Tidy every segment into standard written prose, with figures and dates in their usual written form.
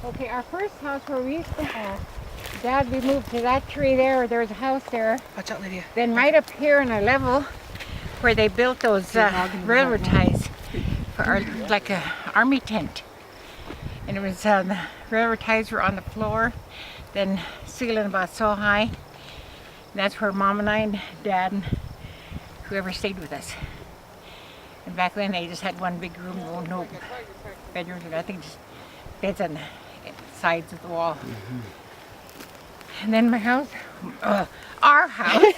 Okay, our first house where we used to Dad, we moved to that tree there. There was a house there. Watch out, Lydia. Then right up here in a level where they built those railroad ties for our, like a army tent. And it was the railroad ties were on the floor, then ceiling about so high. And that's where Mom and I and Dad and whoever stayed with us. And back then they just had one big room, no bedrooms or nothing, just beds on the sides of the wall. Mm-hmm. And then my house, our house,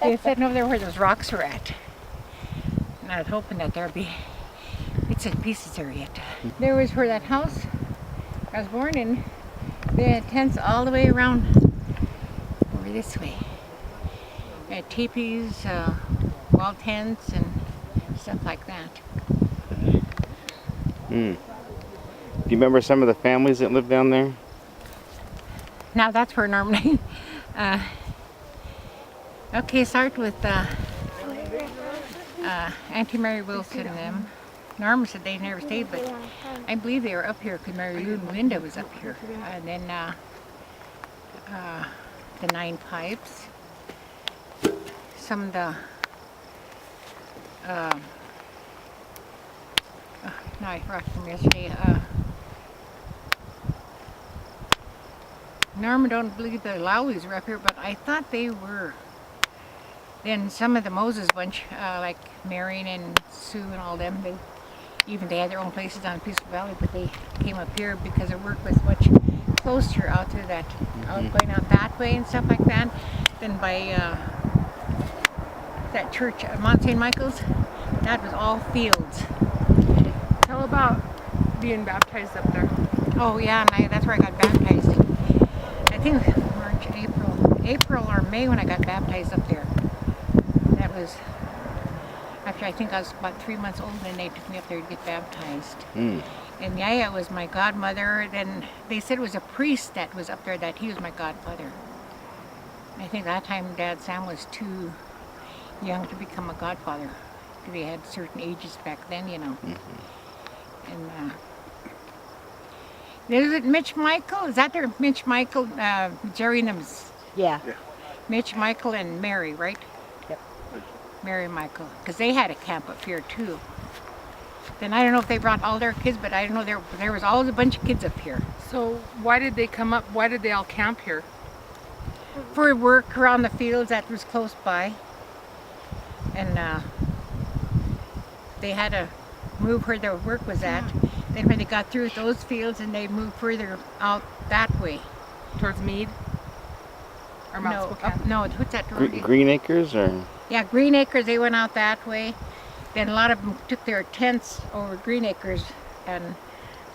is sitting over there where those rocks were at. And I was hoping that there'd be bits and pieces there yet. There was where that house I was born in. They had tents all the way around over this way. They had teepees, wall tents, and stuff like that. Do you remember some of the families that lived down there? Now that's where normally, okay, start with Auntie Mary Wilson and them. Norma said they never stayed, but I believe they were up here because Mary Lou and Linda was up here. And then the Nine Pipes. Some of the, no, I forgot from yesterday. Norma don't believe the Lowleys were up here, but I thought they were. Then some of the Moses bunch, like Marion and Sue and all them, they had their own places on Peaceful Valley, but they came up here because their work was much closer out to that, going out that way and stuff like that, than by that church at Mount St. Michael's. That was all fields. Tell about being baptized up there. Oh yeah, and that's where I got baptized. I think March, April or May when I got baptized up there. That was after I think I was about 3 months old, and they took me up there to get baptized. And Yaya was my godmother. Then they said it was a priest that was up there, that he was my godfather. I think that time Dad Sam was too young to become a godfather because they had certain ages back then, you know. And is it Mitch Michael? Is that their Mitch Michael? Jerry and them's. Yeah. Mitch Michael and Mary, right? Yep. Mary Michael, because they had a camp up here too. Then I don't know if they brought all their kids, but I don't know, there was always a bunch of kids up here. So why did they come up? Why did they all camp here? For work around the fields that was close by. And they had to move where their work was at. Then when they got through with those fields, and they moved further out that way. Towards Meade? Or Mount Spokane? No, what's that road? Green Acres or? Yeah, Green Acres, they went out that way. Then a lot of them took their tents over Green Acres and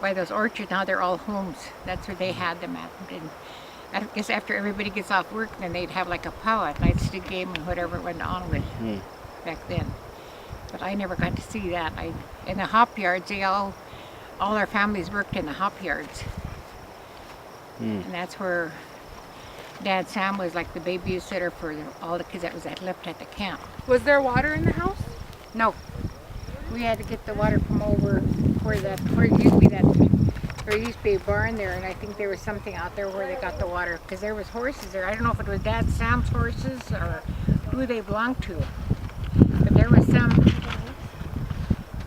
by those orchards. Now they're all homes. That's where they had them at. And I guess after everybody gets off work, then they'd have like a powwow at night, stick game and whatever went on with back then. But I never got to see that. In the hop yards, all our families worked in the hop yards. And that's where Dad Sam was like the babysitter for all the kids that was left at the camp. Was there water in the house? No. We had to get the water from over where it used to be there used to be a barn there, and I think there was something out there where they got the water, because there was horses there. I don't know if it was Dad Sam's horses or who they belonged to. But there was some,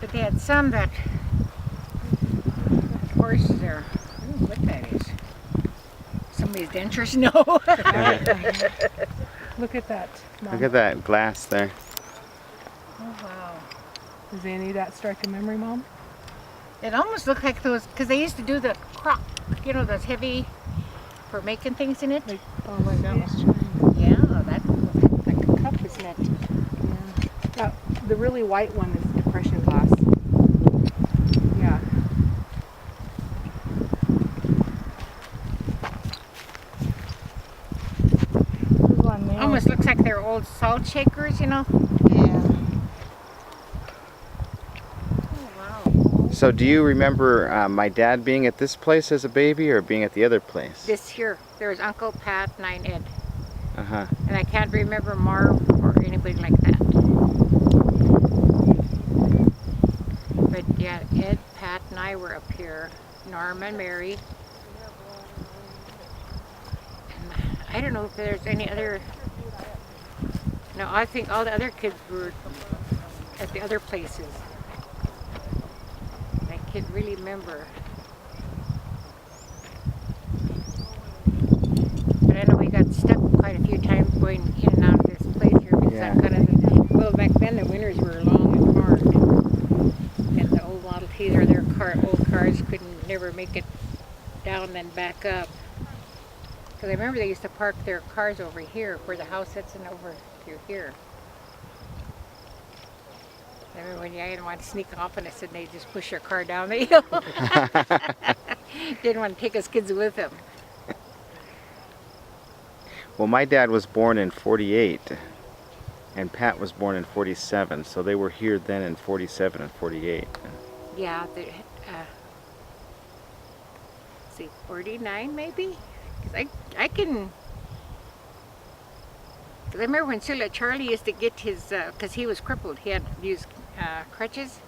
but they had some that horses there. I don't know what that is. Somebody's dentures? No. Look at that, Mom. Look at that glass there. Oh wow. Does any of that strike a memory, Mom? It almost looked like those, because they used to do the crock, you know, those heavy for making things in it. Like, oh, like that was true. Yeah, that like a cup, isn't it? Yeah. The really white one is depression glass. Yeah. Almost looks like they're old salt shakers, you know? Yeah. Oh, wow. So do you remember my dad being at this place as a baby or being at the other place? This here, there was Uncle Pat and I and Ed. Uh-huh. And I can't remember Marv or anybody like that. But yeah, Ed, Pat, and I were up here. Norma and Mary. I don't know if there's any other. No, I think all the other kids were at the other places. I can't really remember. But I know we got stuck quite a few times going in and out of this place here because Yeah. that kind of. Well, back then the winters were long and hard, and the old Model Ts or their old cars couldn't never make it down then back up. Because I remember they used to park their cars over here where the house sits and over through here. I remember when I didn't want to sneak off and I said they just push your car down the hill. Didn't want to take us kids with them. Well, my dad was born in 48, and Pat was born in 47, so they were here then in 47 and 48. Yeah, see, 49 maybe? 'Cause I can. Cause I remember when Charlie used to get his, because he was crippled, he had to use crutches.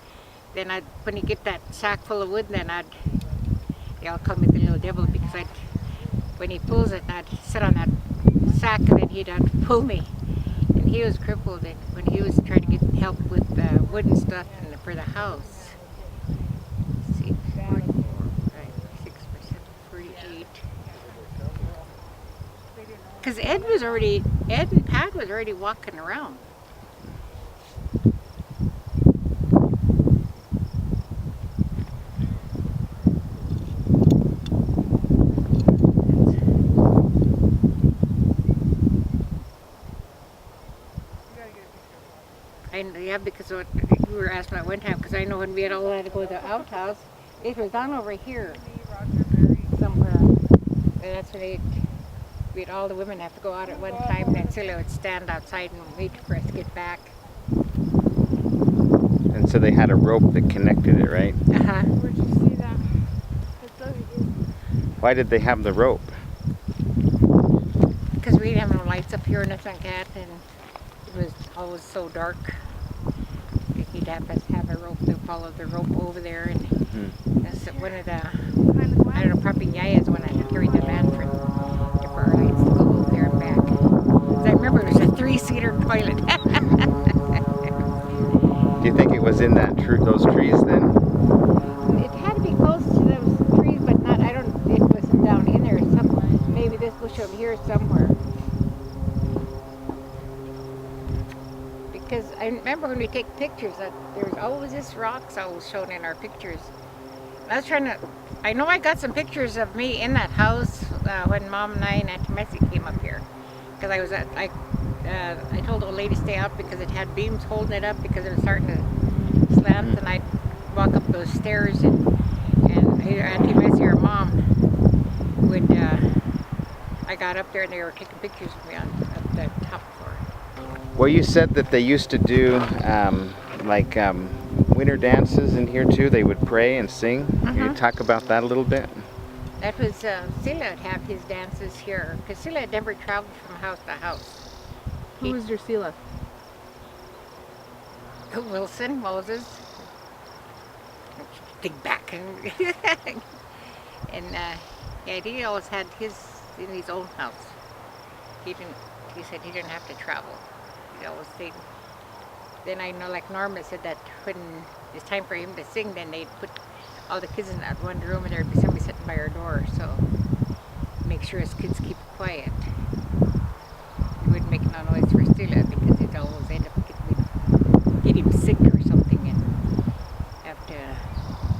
Then when he get that sack full of wood, then they all call me the little devil because when he pulls it, I'd sit on that sack and then he'd pull me. And he was crippled, and when he was trying to get help with wood and stuff for the house. Let's see, 4, 5, 6, 7, 48. Because Ed and Pat was already walking around. Yeah, because what you were asking about one time, because I know when we had all had to go to the outhouse, it was down over here somewhere. And that's when we'd all the women have to go out at one time, and then Celia would stand outside and wait for us to get back. And so they had a rope that connected it, right? Uh-huh. Where'd you see that? It's over here. Why did they have the rope? Because we didn't have no lights up here or nothing like that, and it was always so dark. He'd have us have a rope to follow the rope over there, and that's one of the, I don't know, probably Yaya's one that carried the lantern for our lights to go over there and back. 'Cause I remember it was a 3-seater toilet. Do you think it was in those trees then? It had to be close to those trees, but not, it wasn't down in there. Maybe this bush over here somewhere. Because I remember when we take pictures that there's always this rocks always shown in our pictures. I know I got some pictures of me in that house when Mom and I and Auntie Messi came up here. Because I told the old lady to stay out because it had beams holding it up because it was starting to slant, and I'd walk up those stairs and either Auntie Messi or Mom would, I got up there and they were taking pictures of me on the top floor. Well, you said that they used to do winter dances in here too. They would pray and sing. Can you talk about that a little bit? That was, Sila would have his dances here, because Sila had never traveled from house to house. Who was your Sila? Wilson, Moses, think back, and yeah, he always had his in his own house. He said he didn't have to travel. He always stayed. Then I know, like Norma said, that when it's time for him to sing, then they'd put all the kids in that one room, and there'd be somebody sitting by our door, so make sure his kids keep quiet. He wouldn't make no noise for Stila because he'd always end up get him sick or something and have to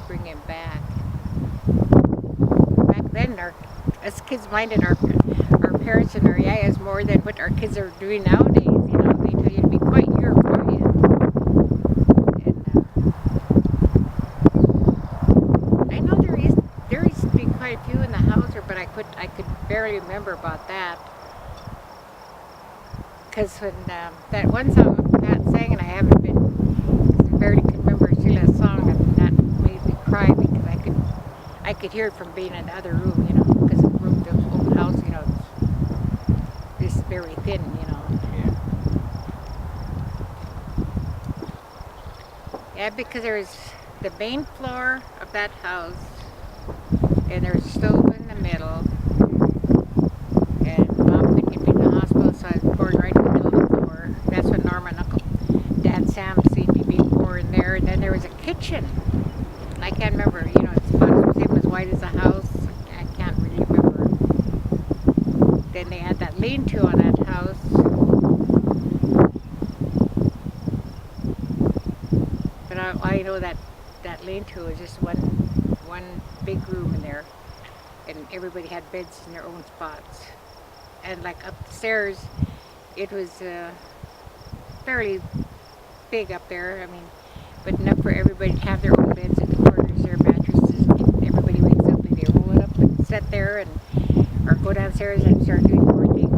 bring him back. Back then, us kids minded our parents and our yayas more than what our kids are doing nowadays. You know, they tell you to be quiet, you're quiet. And I know there used to be quite a few in the house, but I could barely remember about that. Because when that one song Pat sang, and I barely could remember Sheila's song, and that made me cry because I could hear it from being in the other room, you know, because the old house, you know, is very thin, you know. Yeah, because there was the main floor of that house, and there's a stove in the middle, and Mom could Sam seen me before in there. And then there was a kitchen. I can't remember, you know, it's about the same as wide as a house. I can't really remember. Then they had that lean-to on that house. But I know that lean-to was just one big room in there. And everybody had beds in their own spots. And like up the stairs, it was fairly big up there. I mean, but enough for everybody to have their own beds in the corners, their mattresses. And everybody wakes up and they roll it up and sit there, and or go downstairs and start doing more things.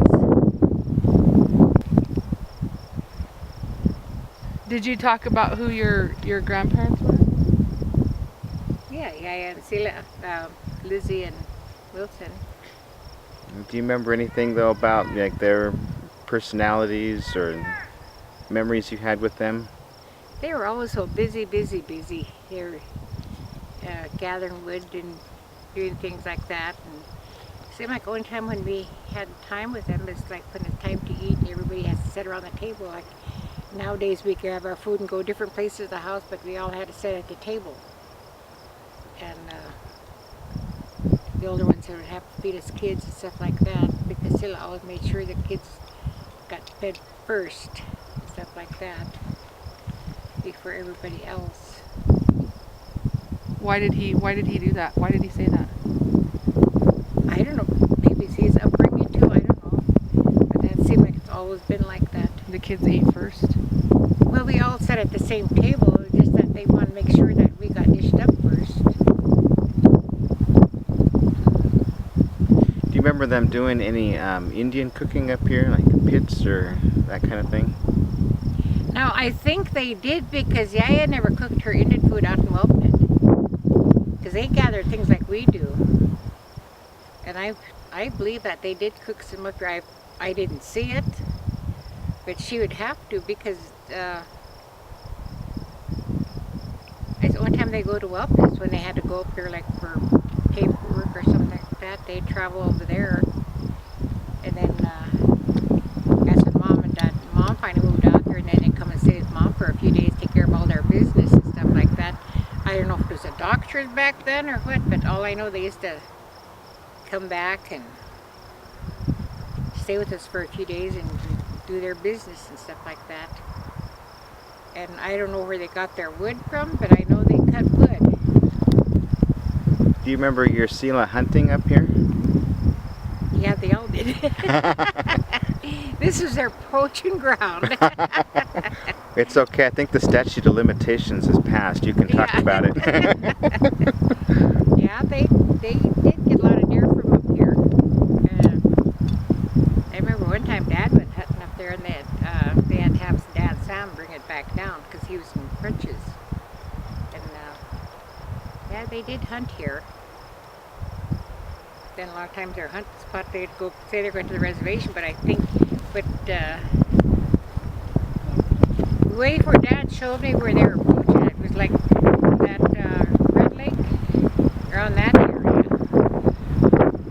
Did you talk about who your grandparents were? Yeah, and Sila, Lizzie and Wilson. Do you remember anything though about like their personalities or memories you had with them? They were always so busy. They were gathering wood and doing things like that. And it seemed like the only time when we had time with them is like when it's time to eat and everybody has to sit around the table. Like nowadays we could have our food and go different places of the house, but we all had to sit at the table. And the older ones would have to feed us kids and stuff like that, because Sila always made sure the kids got fed first and stuff like that before everybody else. Why did he do that? Why did he say that? I don't know. Maybe it's his upbringing too. I don't know. But that seemed like it's always been like that. The kids ate first. Well, we all sat at the same table, just that they want to make sure that we got dished up first. Do you remember them doing any Indian cooking up here, like pits or that kind of thing? Now, I think they did, because Yaya never cooked her Indian food out in Wellpit. Because they gather things like we do. And I believe that they did cook some up here. I didn't see it, but she would have to, because it's the only time they go to Wellpit is when they had to go up there like for paperwork or something like that. They'd travel over there. And then that's when Mom finally moved out there, and then they'd come and stay with Mom for a few days, take care of all their business and stuff like that. I don't know if it was a doctor's back then or what, but all I know, they used to come back and stay with us for a few days and do their business and stuff like that. And I don't know where they got their wood from, but I know they cut wood. Do you remember your Sila hunting up here? Yeah, they all did. This is their poaching ground. It's okay. I think the statute of limitations is passed. You can talk about it. Yeah, they did get a lot of deer from up here. I remember one time Dad went hunting up there, and they had to have Dad Sam bring it back down because he was in crutches. And yeah, they did hunt here. Then a lot of times their hunt spot, they'd go say they're going to the reservation, but I think, way before Dad showed me where they were poaching, it was like that Red Lake, around that area.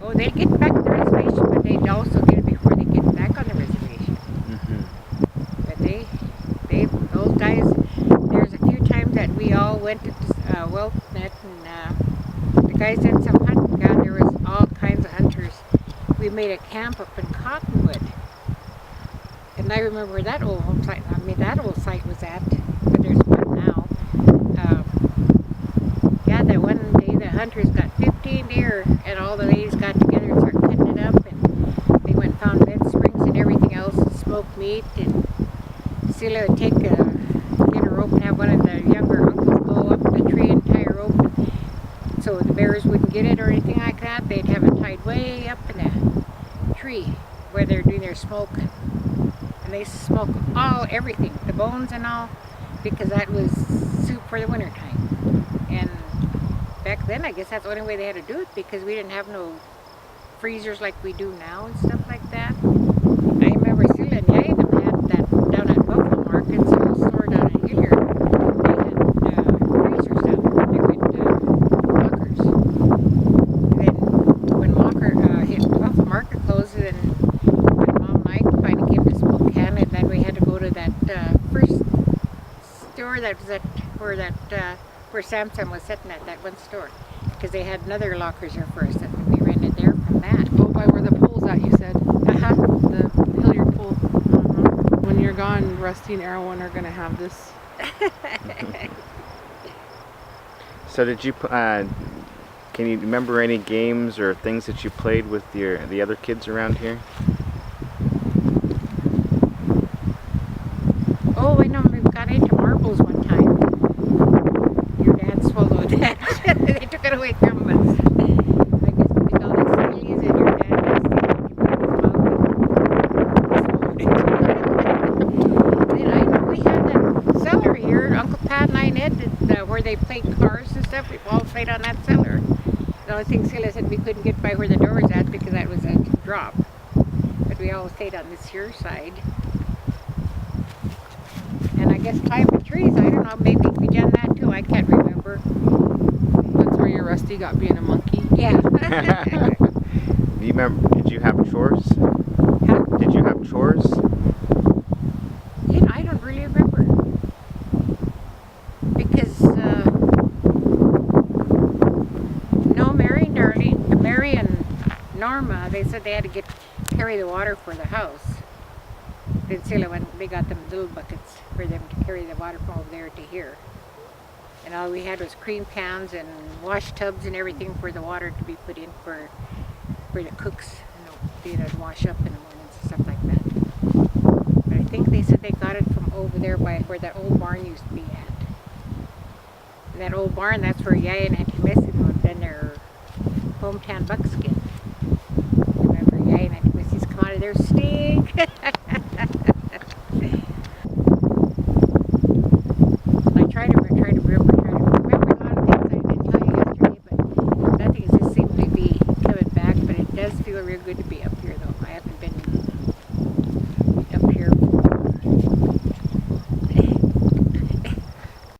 Oh, they'd get back to the reservation, but they'd also get it before they get back on the reservation. Mm-hmm. But those guys, there's a few times that we all went to Wellpit, and the guys did some hunting. God, there was all kinds of hunters. We made a camp up in Cottonwood. And I remember where that old site was at, but there's one now. Yeah, that one day the hunters got 15 deer, and all the ladies got together and started cutting it up, and they went and found bed springs and everything else, and smoked meat, and Celia would get a rope and have one of the younger uncles go up the tree and tie a rope, so the bears wouldn't get it or anything like that. They'd have it tied way up in a tree where they're doing their smoking. And they smoke everything, the bones and all, because that was soup for the winter time. And back then, I guess that's the only way they had to do it, because we didn't have no freezers like we do now and stuff like that. I remember Sila and Yaya had that down at Buffalo Market, so the store down in Hillyward. They had freezers down there. They went lockers. Then when Buffalo Market closed, then when Mom and I finally came to Spokane, and then we had to go to that first store that was at where Samson was sitting at, that one store, because they had another lockers there for us, and we rented there from that. Oh, by where the pool's at, you said. Uh-huh. The Hillyward pool. Mhm. When you're gone, Rusty and Erwin are gonna have this. So did you? Can you remember any games or things that you played with the other kids around here? Oh, I know, we got into marbles one time. Your dad swallowed that. They took it away from us. I guess we did all the sillies, and your dad was Then I know we had that cellar here. Uncle Pat and I and Ed did, where they played cars and stuff. We all played on that cellar. The only thing Scylla said we couldn't get by where the door was at because that was a drop. But we all stayed on this here side. And I guess climbing trees, I don't know, maybe we done that too, I can't remember. That's where your Rusty got being a monkey. Yeah. Do you remember? Did you have chores? Huh? Did you have chores? You know, I don't really remember. Because, no, Mary and Norma, they said they had to carry the water for the house. Then Scylla went, they got them little buckets for them to carry the water from over there to here. And all we had was cream pans and wash tubs and everything for the water to be put in for the cooks, you know, to wash up in the mornings and stuff like that. But I think they said they got it from over there by where that old barn used to be at. And that old barn, that's where Yaya and Auntie Missy lived in their hometown buckskin. Remember, Yaya and Auntie Missy's come out of their stink. I try to remember a lot of things I didn't tell you yesterday, but nothing just seemed to be coming back. But it does feel real good to be up here, though. I haven't been